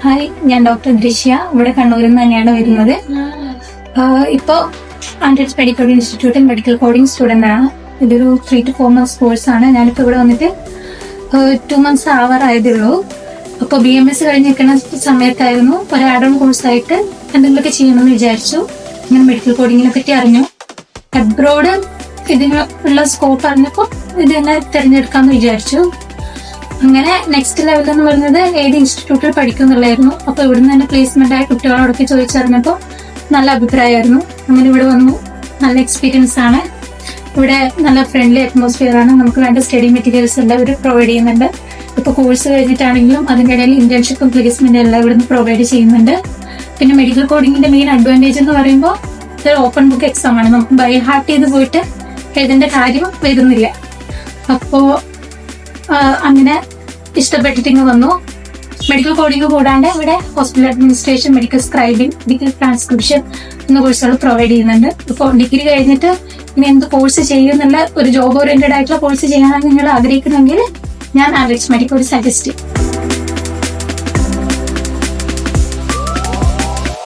Hi, ഞാൻ doctor ദൃശ്യ. ഇവിടെ കണ്ണൂരിൽ നിന്ന് തന്നെയാണ് വരുന്നത്. ഇപ്പോൾ ആൻഡ്രിഡ്സ് മെഡിക്കൽ ഇൻസ്റ്റിറ്റ്യൂട്ടിൽ മെഡിക്കൽ കോഡിംഗ് സ്റ്റുഡന്റ് ആണ്. ഇതൊരു 3 to 4 months കോഴ്സാണ്. ഞാനിപ്പോൾ ഇവിടെ വന്നിട്ട് 2 months ആവാറായതേ ഉള്ളൂ. അപ്പോൾ BMS കഴിഞ്ഞിരിക്കുന്ന സമയത്തായിരുന്നു ഒരു ആഡ് ഓൺ കോഴ്സായിട്ട് എന്തെങ്കിലുമൊക്കെ ചെയ്യണമെന്ന് വിചാരിച്ചു. ഞാൻ മെഡിക്കൽ കോഡിങ്ങിനെ പറ്റി അറിഞ്ഞു. അബ്രോഡ് ഇതിനുള്ള സ്കോപ്പ് അറിഞ്ഞപ്പോൾ ഇത് തന്നെ തിരഞ്ഞെടുക്കാമെന്ന് വിചാരിച്ചു. അങ്ങനെ നെക്സ്റ്റ് ലെവൽ എന്ന് പറയുന്നത് ഏത് ഇൻസ്റ്റിറ്റ്യൂട്ടിൽ പഠിക്കുന്നുള്ളായിരുന്നു. അപ്പൊ ഇവിടുന്ന് തന്നെ പ്ലേസ്മെന്റ് ആയ കുട്ടികളോടൊക്കെ ചോദിച്ചറിഞ്ഞപ്പോൾ നല്ല അഭിപ്രായമായിരുന്നു. അങ്ങനെ ഇവിടെ വന്നു. നല്ല എക്സ്പീരിയൻസ് ആണ്. ഇവിടെ നല്ല ഫ്രണ്ട്ലി അറ്റ്മോസ്ഫിയർ ആണ്. നമുക്ക് വേണ്ട സ്റ്റഡി മെറ്റീരിയൽസ് എല്ലാം ഇവർ പ്രൊവൈഡ് ചെയ്യുന്നുണ്ട്. ഇപ്പൊ കോഴ്സ് കഴിഞ്ഞിട്ടാണെങ്കിലും അതിന്റെ ഇടയിൽ ഇന്റേൺഷിപ്പും പ്ലേസ്മെന്റും എല്ലാം ഇവിടുന്ന് പ്രൊവൈഡ് ചെയ്യുന്നുണ്ട്. പിന്നെ മെഡിക്കൽ കോഡിങ്ങിന്റെ മെയിൻ അഡ്വാൻറ്റേജ് എന്ന് പറയുമ്പോൾ ഇതൊരു ഓപ്പൺ ബുക്ക് എക്സാം ആണ്. നമുക്ക് ബൈ ഹാർട്ട് ചെയ്ത് പോയിട്ട് എഴുതേണ്ട കാര്യം വരുന്നില്ല. അപ്പോ അങ്ങനെ ഇഷ്ടപ്പെട്ടിട്ട് വന്നു. മെഡിക്കൽ കോഡിംഗ് കൂടാണ്ട് ഇവിടെ hospital administration, medical scribing, medical transcription എന്ന കോഴ്സുകൾ പ്രൊവൈഡ് ചെയ്യുന്നുണ്ട്. ഇപ്പോൾ ഡിഗ്രി കഴിഞ്ഞിട്ട് ഇനി എന്ത് കോഴ്സ് ചെയ്യുന്നുള്ള ഒരു ജോബ് ഓറിയന്റഡ് ആയിട്ടുള്ള കോഴ്സ് ചെയ്യാനാണ് നിങ്ങൾ ആഗ്രഹിക്കുന്നെങ്കിൽ ഞാൻ ആൻഡ്രിഡ്സ് മെഡിക്കൽ സജസ്റ്റ് ചെയ്യും.